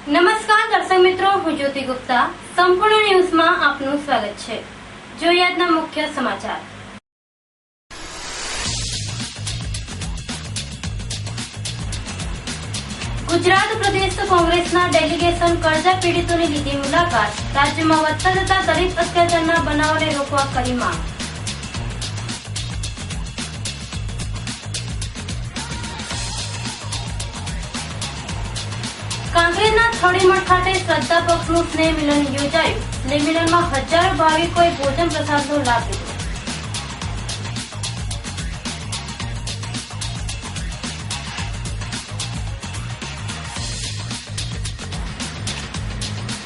નમસ્કાર દર્શક મિત્રો, હું જ્યોતિ ગુપ્તા. સંપૂર્ણ ન્યૂઝમાં આપનું સ્વાગત છે. જોઈએ આજના મુખ્ય સમાચાર. ગુજરાત પ્રદેશ કોંગ્રેસના ડેલિગેશન કરજા પીડિતોની લીધી મુલાકાત. રાજ્યમાં વધતા જતા દલિત અત્યાચારના બનાવોને રોકવા કરી માંગ. કાંકરેજના થોડીમઠ ખાતે શ્રદ્ધા પક્ષનું સ્નેહ મિલન યોજાયું. સ્નેહ મિલનમાં હજારો ભાવિકોએ ભોજન પ્રસાદનો લાભ લીધો.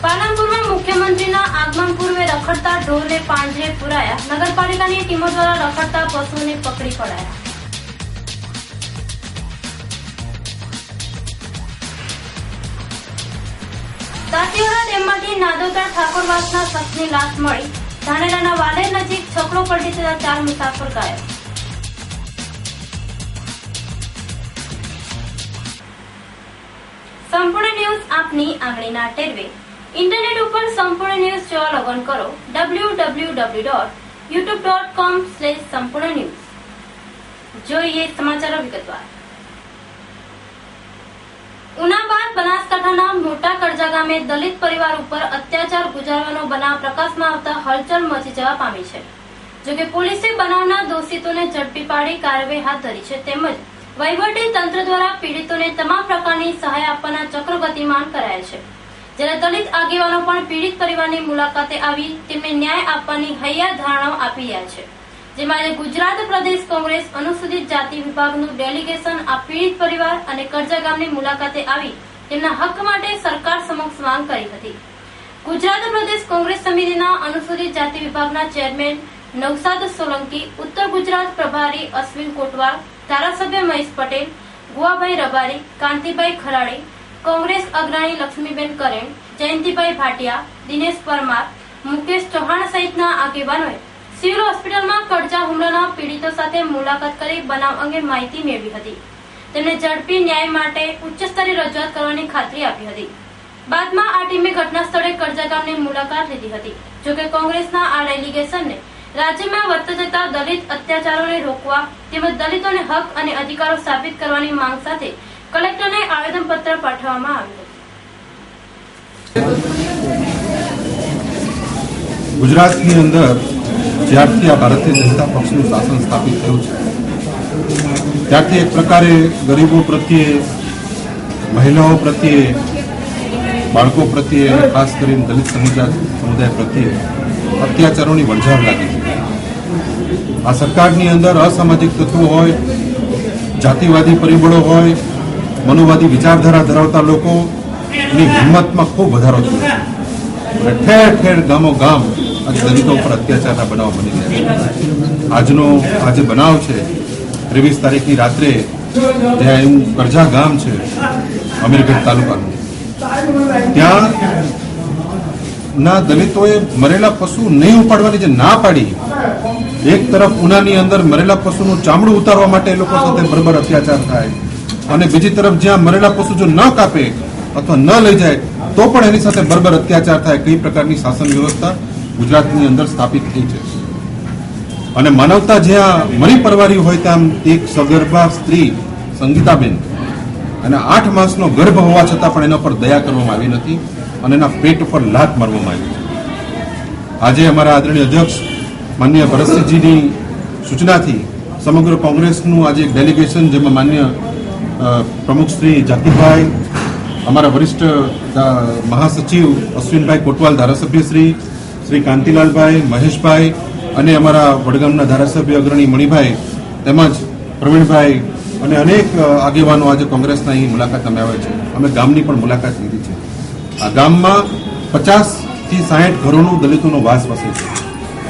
પાલનપુરમાં મુખ્યમંત્રીના આગમન પૂર્વે રખડતા ઢોરને પાંજરે પુરાયા. નગરપાલિકાની ટીમો દ્વારા રખડતા પશુઓને પકડી પડાયા. દાંતીવાડા ડેમમાંથી નાદોદરા ઠાકોરવાસના શખ્સની લાશ મળી. ધાનેરાના વાલેર નજીક છકડો પલટી જતા 4 મુસાફર ઘાયલ. સંપૂર્ણ ન્યૂઝ આપની આંગળીના ટેરવે. ઇન્ટરનેટ ઉપર સંપૂર્ણ ન્યૂઝ જોવા લોગન કરો www.youtube.com/સંપૂર્ણ ન્યૂઝ. જોઈએ સમાચારો વિગતવાર. ઉના બાદ બનાસકાંઠાના મોટા કરજા ગામે દલિત પરિવાર ઉપર અત્યાચાર ગુજારવાનો બનાવ પ્રકાશમાં આવતા હલચલ મચી જવા પામી છે. જોકે પોલીસે બનાવના દોષિતોને ઝડપી પાડી કાર્યવાહી હાથ ધરી છે. તેમજ વહીવટી તંત્ર દ્વારા પીડિતોને તમામ પ્રકારની સહાય આપવાના ચક્રો ગતિમાન કરાયા છે. જ્યારે દલિત આગેવાનો પણ પીડિત પરિવારની મુલાકાતે આવી તેમને ન્યાય આપવાની હૈયા ધારણાઓ આપી રહ્યા છે. જેમાં આજે ગુજરાત પ્રદેશ કોંગ્રેસ અનુસૂચિત જાતિ વિભાગનું ડેલિગેશન આ પીડિત પરિવાર અને કરજા ગામની મુલાકાતે આવી તેમના હક માટે સરકાર સમક્ષ માંગ કરી હતી. ગુજરાત પ્રદેશ કોંગ્રેસ સમિતિના અનુસૂચિત જાતિ વિભાગના ચેરમેન નવસાદ સોલંકી, ઉત્તર ગુજરાત પ્રભારી અશ્વિન કોટવાલ, ધારાસભ્ય મહેશ પટેલ, ગુવાભાઈ રબારી, કાંતિભાઈ ખરાડી, કોંગ્રેસ અગ્રણી લક્ષ્મીબેન કરેણ, જયંતિભાઈ ભાટિયા, દિનેશ પરમાર, મુકેશ ચૌહાણ સહિતના આગેવાનોએ સિવિલ હોસ્પિટલમાં કરજા હુમલાના પીડિતો સાથે મુલાકાત કરી બનાવ અંગે માહિતી મેળવી હતી. તેમને ઝડપી ન્યાય માટે ઉચ્ચ સ્તરે રજૂઆત કરવાની ખાતરી આપી હતી. બાદમાં આ ટીમે ઘટના સ્થળે કરજા ગામની મુલાકાત લીધી હતી. જોકે કોંગ્રેસના આ ડેલિગેશનને રાજ્યમાં વધતા જતા દલિત અત્યાચારોને રોકવા તેમજ દલિતોને હક અને અધિકારો સાબિત કરવાની માંગ સાથે કલેક્ટરને આવેદનપત્ર પાઠવવામાં આવ્યું હતું. ગુજરાતની અંદર જ્યારથી આ ભારતીય જનતા પક્ષનું શાસન સ્થાપિત થયું છે ત્યારથી એક પ્રકારે ગરીબો પ્રત્યે, મહિલાઓ પ્રત્યે, બાળકો પ્રત્યે અને ખાસ કરીને દલિત સમુદાય પ્રત્યે અત્યાચારોની વણઝાર લાગી છે. આ સરકારની અંદર અસામાજિક તત્વો હોય, જાતિવાદી પરિબળો હોય, મનોવાદી વિચારધારા ધરાવતા લોકોની હિંમતમાં ખૂબ વધારો થયો છે. ઠેર ઠેર ગામો ગામ આજે દલિતો ઉપર અત્યાચારના બનાવ બની રહ્યા છે. આજે બનાવ છે 23 તારીખની રાત્રે, જ્યાં એવું કરજા ગામ છે અમીરગઢ તાલુકાનું, ત્યાં ના દલિતોએ મરેલા પશુ નહીં ઉપાડવાની જે ના પાડી, એક તરફ ઉનાની અંદર મરેલા પશુનું ચામડું ઉતારવા માટે એ લોકો સાથે બરાબર અત્યાચાર થાય, અને બીજી તરફ જ્યાં મરેલા પશુ જો ન કાપે અથવા ન લઈ જાય તો પણ એની સાથે બરાબર અત્યાચાર થાય. કઈ પ્રકારની શાસન વ્યવસ્થા ગુજરાતની અંદર સ્થાપિત થઈ છે. અને માનવતા જ્યાં મરી પરવારી હોય ત્યાં એક સગર્ભા સ્ત્રી સંગીતાબેન અને 8 માસનો ગર્ભ હોવા છતાં પણ એના પર દયા કરવામાં આવી નથી અને એના પેટ ઉપર લાત મારવામાં આવી છે. આજે અમારા આદરણીય અધ્યક્ષ માનનીય ભરતસિંહજીની સૂચનાથી સમગ્ર કોંગ્રેસનું આજે એક ડેલિગેશન, જેમાં માન્ય પ્રમુખ શ્રી જાકીરભાઈ, અમારા વરિષ્ઠ મહાસચિવ અશ્વિનભાઈ કોટવાલ, ધારાસભ્ય શ્રી કાંતિલાલભાઈ, મહેશભાઈ અને અમારા વડગામના ધારાસભ્ય અગ્રણી મણિભાઈ તેમજ પ્રવીણભાઈ અને અનેક આગેવાનો આજે કોંગ્રેસના અહીં મુલાકાત અમે આવ્યા છે. અમે ગામની પણ મુલાકાત લીધી છે. આ ગામમાં 50 થી 60 ઘરોનું દલિતોનો વાસ વસે છે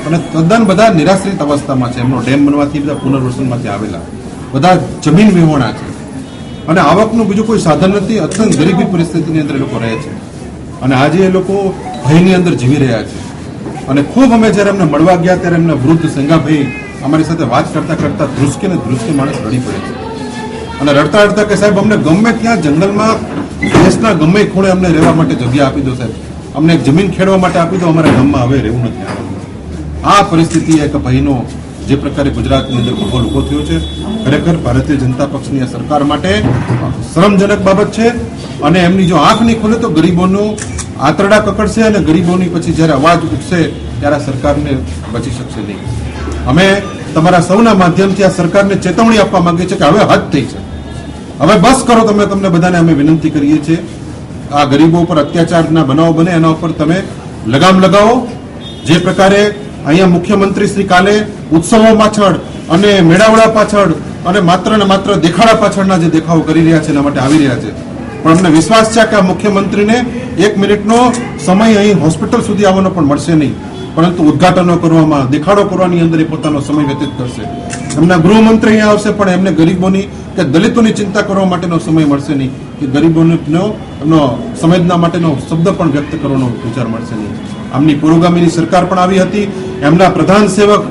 અને તદ્દન બધા નિરાશ્રિત અવસ્થામાં છે. એમનો ડેમ બનવાથી બધા પુનર્વસનમાંથી આવેલા બધા જમીન વિહોણા છે અને આવકનું બીજું કોઈ સાધન નથી. અત્યંત ગરીબી પરિસ્થિતિની અંદર એ લોકો રહે છે અને આજે એ લોકો ભયની અંદર જીવી રહ્યા છે. અને ખૂબ અમે જ્યારે એમને મળવા ગયા ત્યારે એમને વૃદ્ધ સંગાભાઈ અમારી સાથે વાત કરતા કરતા ધ્રુસકે માણસ રડી પડે છે અને રડતા રડતા કે સાહેબ અમને ગમે ત્યાં જંગલમાં દેશના ગમે ખૂણે અમને રહેવા માટે જગ્યા આપી દો સાહેબ, અમને જમીન ખેડવા માટે આપી દો, અમારા ગામમાં હવે રહેવું નથી. આ પરિસ્થિતિ એક ભયનો જે પ્રકારે ગુજરાતની અંદર માહોલ ઉભો થયો છે, ખરેખર ભારતીય જનતા પક્ષની આ સરકાર માટે શરમજનક બાબત છે. અને એમની જો આંખ નહીં ખુલે તો ગરીબોનું આંતરડા કકડશે અને ગરીબોની પછી જયારે અવાજ ઉઠશે ત્યારે આ સરકારને બચી શકશે નહીં. અમે તમારા સૌના માધ્યમથી આ સરકારને ચેતવણી આપવા માંગીએ છીએ કે હવે હદ થઈ છે, હવે બસ કરો. તમને બધાને અમે વિનંતી કરીએ છીએ, આ ગરીબો ઉપર અત્યાચારના બનાવો બને એના ઉપર તમે લગામ લગાવો. જે પ્રકારે અહીંયા મુખ્યમંત્રી શ્રી કાલે ઉત્સવો પાછળ અને મેળાવડા પાછળ અને માત્ર ને માત્ર દેખાડા પાછળના જે દેખાવો કરી રહ્યા છે એના માટે આવી રહ્યા છે, પણ અમને વિશ્વાસ છે કે આ મુખ્યમંત્રીને 1 મિનિટનો સમય અહીં હોસ્પિટલ સુધી આવવાનો પણ મળશે નહીં, પરંતુ ઉદઘાટનો કરવામાં, દેખાડો કરવાની અંદર એ પોતાનો સમય વ્યતીત કરશે. એમના ગૃહમંત્રી અહીંયા આવશે પણ એમને ગરીબોની કે દલિતોની ચિંતા કરવા માટેનો સમય મળશે નહીં, કે ગરીબોનો એમનો સંવેદના માટેનો શબ્દ પણ વ્યક્ત કરવાનો વિચાર મળશે નહીં. આમની પુરોગામીની સરકાર પણ આવી હતી, એમના પ્રધાન સેવક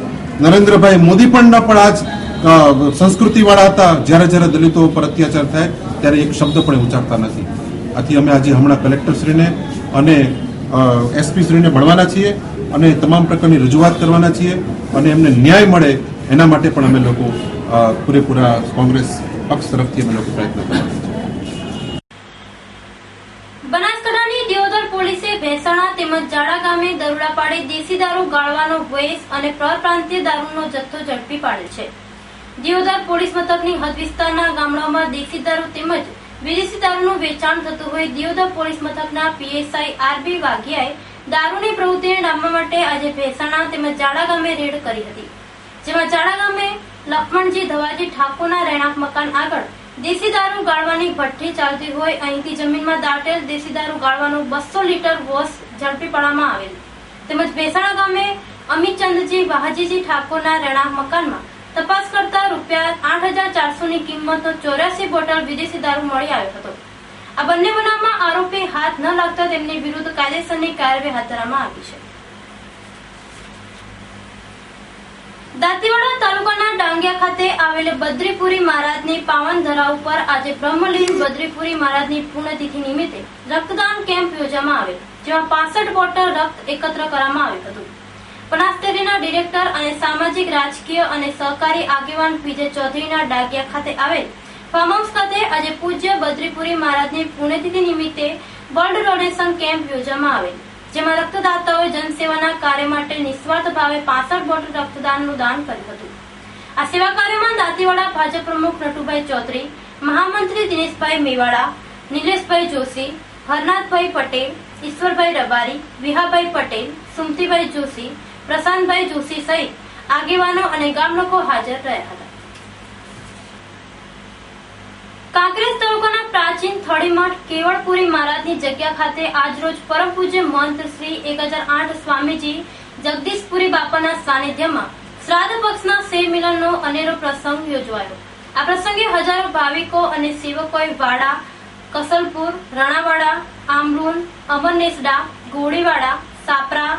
નરેન્દ્રભાઈ મોદી પણ આજ સંસ્કૃતિવાળા હતા. જ્યારે દલિતો પર અત્યાચાર થાય ત્યારે એક શબ્દ પણ ઉચ્ચારતા નથી. આથી અમે આજે હમણાં કલેક્ટરશ્રીને અને એસપીશ્રીને મળવાના છીએ અને તમામ પ્રકારની રજૂઆત કરવાના છીએ અને એમને ન્યાય મળે એના માટે પણ અમે લોકો પૂરેપૂરા કોંગ્રેસ પક્ષ તરફથી અમે લોકો પ્રયત્ન કરવાના છીએ. બનાસકાંઠાની દિયોદર પોલીસે ભેંસાણા તેમજ જાડા ગામે દરોડા પાડી દેશી દારૂ ગાળવાનો વેશ અને પરપ્રાંતીય દારૂનો જથ્થો ઝડપી પાડેલ છે. દિયોદર પોલીસ મથકની હદ વિસ્તારના ગામડાઓમાં દેશી દારૂ તેમજ વિદેશી દારૂનું વેચાણ થતું હોય દિયોદર પોલીસ મથકના પીએસઆઈ આરબી વાઘિયાએ દારૂની પ્રવૃત્તિને ડામવા માટે આજે ભેંસાણા તેમજ જાડા ગામે રેડ કરી હતી, જેમાં જાડા ગામે લક્ષ્મણજી ધવાજી ઠાકોરના રહેણાંક મકાન આગળ દેશી દારૂ ગાળવાની ભઠ્ઠી ચાલતી હોય અહીંથી જમીનમાં દાટેલ દેશી દારૂ ગાળવાનું 200 લીટર વોશ ઝડપી પાડવામાં આવેલ. તેમજ ભેંસાણા ગામે અમિતચંદજી વાહજીજી ઠાકોરના રહેણાંક મકાનમાં તપાસ કરતા ₹8,400 ની કિંમતનો 84 બોટલ વિદેશી દારૂ મળી આવ્યો હતો. આ બંને બનાવમાં આરોપી હાથ ન લાગતા તેમની વિરુદ્ધ કાયદેસરની કાર્યવાહી હાથ ધરવામાં આવી છે. દાંતીવાડા તાલુકાના ડાંગિયા ખાતે આવેલ બદ્રીપુરી મહારાજની પાવન ધરા ઉપર આજે બ્રહ્મલીન બદ્રીપુરી મહારાજની પુણ્યતિથિ નિમિત્તે રક્તદાન કેમ્પ યોજવામાં આવેલ, જેમાં 65 બોટલ રક્ત એકત્ર કરવામાં આવ્યું હતું. બનાસડેરીના ડિરેક્ટર અને સામાજિક, રાજકીય અને સહકારી આગેવાન વિજય ચૌધરીના ડાંગિયા ખાતે આવેલ ફાર્મ હાઉસ ખાતે આજે પૂજ્ય બદ્રીપુરી મહારાજની પુણ્યતિથિ નિમિત્તે બ્લડ ડોનેશન કેમ્પ યોજવામાં આવેલ, જેમાં રક્તદાતાઓએ જનસેવાના કાર્ય માટે નિસ્વાર્થ ભાવે 65 બોટલ રક્તદાનનું દાન કર્યું હતું. આ સેવા કાર્યમાં દાંતીવાડા ભાજપ પ્રમુખ નટુભાઈ ચૌધરી, મહામંત્રી દિનેશભાઈ મેવાડા, નિલેશભાઈ જોશી, હરનાથભાઈ પટેલ, ઈશ્વરભાઈ રબારી, વિહાભાઈ પટેલ, સુમતીભાઈ જોશી, પ્રશાંતભાઈ જોશી સહિત આગેવાનો અને ગામ લોકો હાજર રહ્યા હતા. કાંકરેજ તાલુકાના પ્રાચીન થળીમઠ કેવળપુરી મહારાજની જગ્યા ખાતે આજરોજ પરમ પૂજ્ય મહંત શ્રી 1008 સ્વામીજી જગદીશપુરી બાપાના સાનિધ્યમાં શ્રાદ્ધ પક્ષના સેવ મિલનનો અનેરો પ્રસંગ યોજાયો. આ પ્રસંગે હજારો ભાવિકો અને સેવકોએ વાડા, કસલપુર, રણાવાડા, આમલુન, અમરનેસડા, ગોળીવાડા, સાપરા,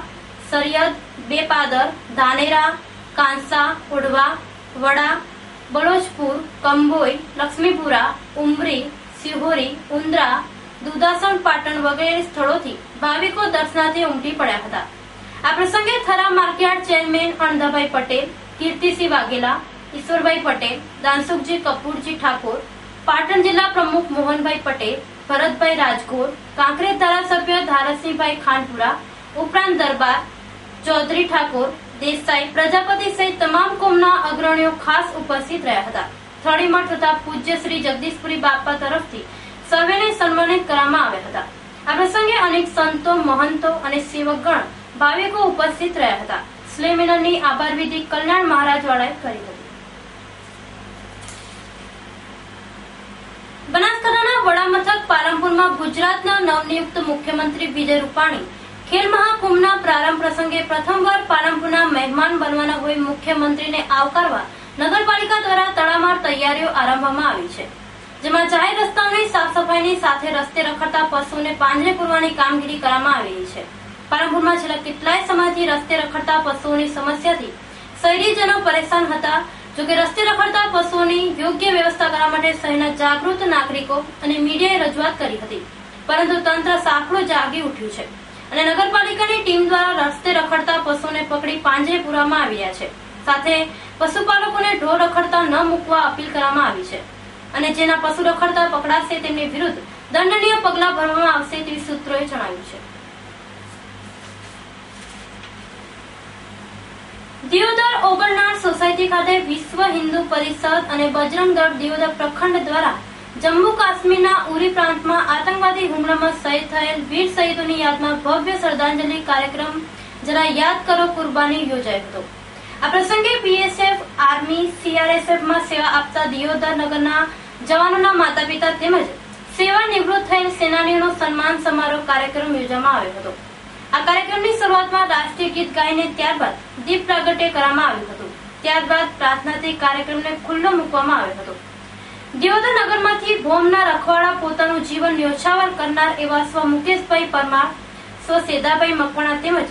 સરિયદ, બેપાદર, ધાનેરા, કાંસા, ઉડવા, વડા, બલોચપુર, કંભોઈ, લક્ષ્મીપુરા, ઉમરી, સિહોરી, ઉંદ્રા, દુધાસણ, પાટણ વગેરે સ્થળોથી ભાવિકો દર્શનાર્થે ઉમટી પડ્યા હતા. આ પ્રસંગે થરા માર્કેટ ચેરમેન અણધાભાઈ પટેલ, કીર્તિસિંહ વાઘેલા, ઈશ્વરભાઈ પટેલ, દાનસુખજી કપૂરજી ઠાકોર, પાટણ જિલ્લા પ્રમુખ મોહનભાઈ પટેલ, ભરતભાઈ રાજગોર, કાંકરેજ ધારાસભ્ય ધારાસિંહભાઈ ખાનપુરા ઉપરાંત દરબાર, ચૌધરી ઠાકોર, દેસાઈ, પ્રજાપતિ સહિત તમામ કોમના અગ્રણીઓ ખાસ ઉપસ્થિત રહ્યા હતા. થળીમઠ તથા પૂજ્ય શ્રી જગદીશપુરી બાપા તરફથી સર્વેને સન્માનિત કરવામાં આવ્યા હતા. આ પ્રસંગે અનેક સંતો, મહંતો અને સેવકગણ ભાવિકો ઉપસ્થિત રહ્યા હતા. સ્લેમિનરની આભાર વિધિ કલ્યાણ મહારાજવાળાએ કરી હતી. બનાસકાંઠાના વડા મથક પાલનપુરમાં ગુજરાતના નવનિયુક્ત મુખ્યમંત્રી વિજય રૂપાણી ખેલ મહાકુંભના પ્રારંભ પ્રસંગે પ્રથમવાર પાલનપુરના મહેમાન બનવાના હોય મુખ્યમંત્રીને આવકારવા નગરપાલિકા દ્વારા તડામાર તૈયારીઓ આરંભવામાં આવી છે, જેમાં જાહેર રસ્તાઓની સાફ સફાઈની સાથે રસ્તે રખડતા પશુઓને પાંજરે પૂરવાની કામગીરી કરવામાં આવી રહી છે. પાલનપુરમાં છેલ્લા કેટલાય સમયથી રસ્તે રખડતા પશુઓની સમસ્યાથી શહેરીજનો પરેશાન હતા. જોકે રસ્તે રખડતા પશુઓની યોગ્ય વ્યવસ્થા કરવા માટે શહેરના જાગૃત નાગરિકો અને મીડિયાએ રજૂઆત કરી હતી, પરંતુ તંત્ર સાંકળું જાગી ઉઠ્યું છે અને નગરપાલિકાની ટીમ દ્વારા રસ્તે રખડતા પશુને પકડી પાંજરે પૂરવામાં આવ્યા છે. સાથે પશુપાલકોને ઢોર રખડતા ન મૂકવા અપીલ કરવામાં આવી છે અને જેના પશુ રખડતા પકડાશે તેમની વિરુદ્ધ દંડનીય પગલાં ભરવામાં આવશે તેવી સૂત્રોએ જણાવ્યું છે. દિયોદર ઓગણનાથ સોસાયટી ખાતે વિશ્વ હિન્દુ પરિષદ અને બજરંગ દળ દિયોદર પ્રખંડ દ્વારા જમ્મુ કાશ્મીરના ઉરી પ્રાંતમાં આતંકવાદી હુમલામાં શહીદ થયેલ વીર શહીદોની યાદમાં ભવ્ય શ્રદ્ધાંજલિ કાર્યક્રમ જરા યાદ કરો કુરબાની યોજાયો હતો. આ પ્રસંગે બીએસએફ, આર્મી, સીઆરએસએફમાં સેવા આપતા દિયોદર નગરના જવાનોના માતા પિતા તેમજ સેવા નિવૃત્ત થયેલ સેનાનીઓનો સન્માન સમારોહ કાર્યક્રમ યોજવામાં આવ્યો હતો. આ કાર્યક્રમની શરૂઆતમાં રાષ્ટ્રીય ગીત ગાઈને ત્યારબાદ દીપ પ્રાગટ્ય કરવામાં આવ્યું હતું. ત્યારબાદ પ્રાર્થનાથી કાર્યક્રમને ખુલ્લો મૂકવામાં આવ્યો હતો. દિયોદર નગરમાંથી ભોમના રખવાડા પોતાનું જીવન ન્યોછાવર કરનાર એવા સ્વ મુકેશભાઈ પરમાર, સ્વ સેદાભાઈ મકવાણા તેમજ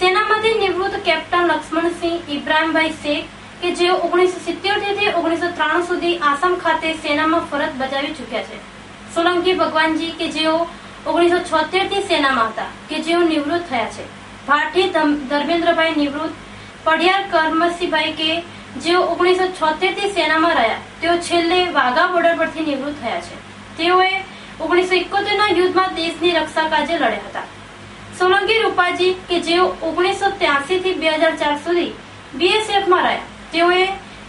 સેનામાંથી નિવૃત્ત કેપ્ટન લક્ષ્મણસિંહ ઇબ્રાહીમભાઈ શેખ કે જેઓ 1977 થી 1993 સુધી આસામ ખાતે સેનામાં ફરજ બજાવી ચૂક્યા છે. સોલંકી ભગવાનજી કે જેઓ 1976 થી સેનામાં હતા કે જેઓ નિવૃત્ત થયા છે. ભાટી ધર્મેન્દ્રભાઈ નિવૃત્ત, પઢિયાર કરમસિંહભાઈ કે જેઓ 1976 થી સેનામાં રહ્યા, તેઓ છેલ્લે વાઘા બોર્ડર પરથી નિવૃત્ત થયા છે. તેઓએ 1971 ના યુદ્ધમાં દેશની રક્ષા કાજે લડ્યા હતા. સોલંકી રૂપાજી કે જેઓ 1983 થી 2004 સુધી બીએસએફમાં રહ્યા, તેઓએ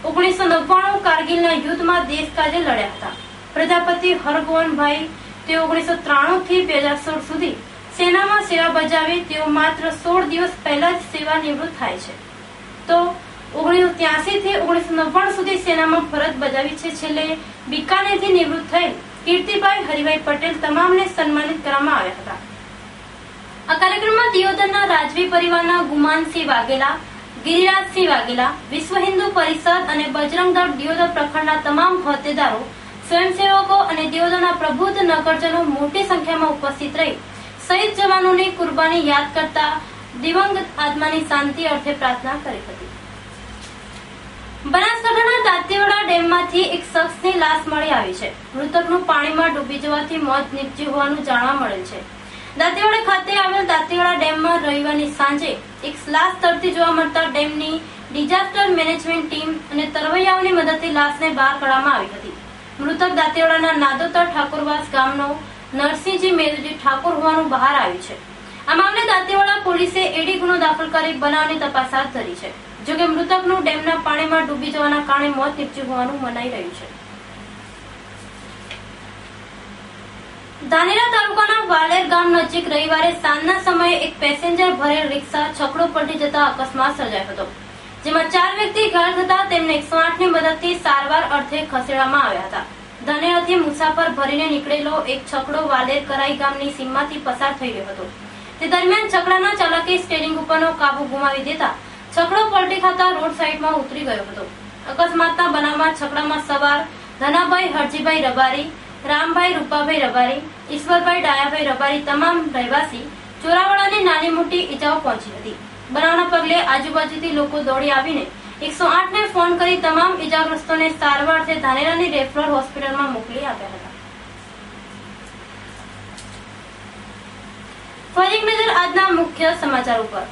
1999 કારગિલના યુદ્ધમાં દેશ કાજે લડ્યા હતા. પ્રજાપતિ હરગોવનભાઈ, તેઓ 1993 થી 2016 સુધી સેનામાં સેવા બજાવી, તેઓ માત્ર 16 દિવસ પહેલા જ સેવા નિવૃત્ત થાય છે. તો 1983 થી 1999 સુધી સેનામાં ફરજ બજાવી છે. છેલ્લે બિકાનેરથી નિવૃત્ત થયેલ કીર્તિભાઈ હરિભાઈ પટેલ તમામને સન્માનિત કરવામાં આવ્યા હતા. આ કાર્યક્રમમાં દિયોદરના રાજવી પરિવારના ગુમાનસિંહ વાઘેલા, ગિરિરાજસિંહ વાઘેલા, વિશ્વ હિન્દુ પરિષદ અને બજરંગ દળ દિયોદર પ્રખંડના તમામ હોદ્દેદારો, સ્વયંસેવકો અને દિયોદરના પ્રબુદ્ધ નગરજનો મોટી સંખ્યામાં ઉપસ્થિત રહી શહીદ જવાનોની કુરબાની યાદ કરતા દિવંગત આત્માની શાંતિ અર્થે પ્રાર્થના કરી હતી. બનાસકાંઠાના દાંતીવાડા ડેમમાંથી એક શખ્સની લાશ મળી આવી છે. મૃતકનું પાણીમાં ડૂબી જવાથી મોત નીપજ્યું હોવાનું જાણવા મળેલ છે. દાંતીવાડા ખાતે આવેલ દાંતીવાડા ડેમમાં રવિવારની સાંજે એક લાશ તરતી જોવા મળતા ડેમની ડિઝાસ્ટર મેનેજમેન્ટ ટીમ અને તરવૈયાઓની મદદથી લાશને બહાર કાઢવામાં આવી હતી. મૃતક દાંતીવાડાના નાદોતર ઠાકોરવાસ ગામનો નરસિંહજી મેરુજી ઠાકોર હોવાનું બહાર આવ્યું છે. આ મામલે દાંતીવાડા પોલીસે એડી ગુનો દાખલ કરી બનાવની તપાસ હાથ ધરી છે. જોકે મૃતકનું ડેમના પાણીમાં ડૂબી જવાના કારણે મોત નીપજ્યું હોવાનું મનાઈ રહ્યું છે. ધાનેરા તાલુકાના વાલેર ગામ નજીક રવિવારે સાંજના સમયે એક પેસેન્જર ભરેલ રિક્ષા છકડો પલટી જતા અકસ્માત સર્જાયો હતો, જેમાં 4 વ્યક્તિ ઘાયલ થતા તેમને 108 ની મદદથી સારવાર અર્થે ખસેડવામાં આવ્યા હતા. ધાનેરાથી મુસાફર ભરીને નીકળેલો એક છકડો વાલેર કરાઈ ગામની સીમમાંથી પસાર થઈ રહ્યો હતો. તે દરમિયાન છકડાના ચાલકે સ્ટીયરિંગ ઉપરનો કાબુ ગુમાવી દેતા છકડો પલટી ખાતા રોડ સાઈડમાં ઉતરી ગયો હતો. અકસ્માતના બનાવમાં છકડામાં સવાર ધનાભાઈ હરજીભાઈ રબારી, રામભાઈ રૂપાભાઈ રબારી, ઈશ્વરભાઈ ડાયાભાઈ રબારી તમામ રહેવાસી ચોરાવાડાની નાની મોટી ઈજાઓ પહોંચી હતી. બનાવના પગલે આજુબાજુથી લોકો દોડી આવીને 108 ને ફોન કરી તમામ ઈજાગ્રસ્તોને સારવારથી ધાનેરાની રેફરલ હોસ્પિટલમાં મોકલી આપ્યા હતા. ફરી એક નજર આજના મુખ્ય સમાચાર ઉપર.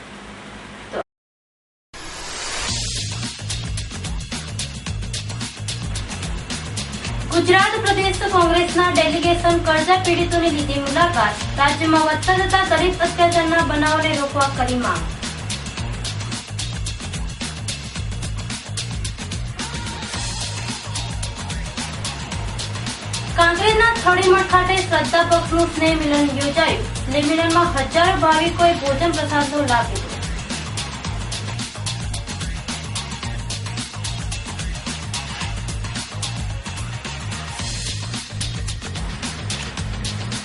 ગુજરાત પ્રદેશ કોંગ્રેસના ડેલિગેશન કરજા પીડિતોની લીધી મુલાકાત. રાજ્યમાં વધતા જતા દલિત અત્યાચારના બનાવને રોકવા કરી માંગ. કાંકરેજના થોડીમઠ ખાતે શ્રદ્ધા પક્ષનું સ્નેહ મિલન યોજાયું. સ્નેહ મિલનમાં હજારો ભાવિકોએ ભોજન પ્રસાદનો લાભ લીધો.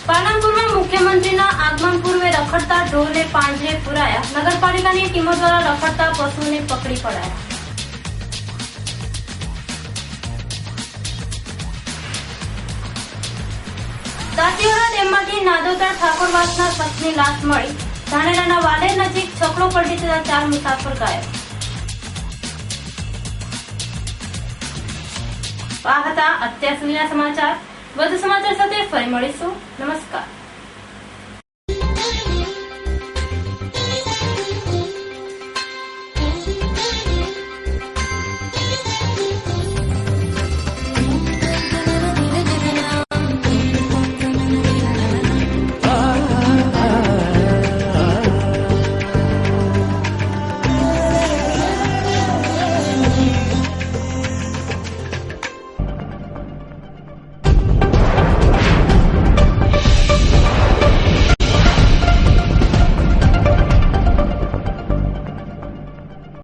પાલનપુરમાં મુખ્યમંત્રીના આગમન પૂર્વે રખડતા ઢોરને પાંજરે પુરાયા. નગરપાલિકાની ટીમો દ્વારા રખડતા પશુને પકડી પડાયા. દાંતીવાડા ડેમમાંથી નાદોતર ઠાકોરવાસના શખ્સની લાશ મળી. ધાનેરાના વાલેર નજીક છકડો પલટી જતા 4 મુસાફર ઘાયલ. આ હતા અત્યાર સુધીના સમાચાર. વધુ સમાચાર સાથે ફરી મળીશું. નમસ્કાર.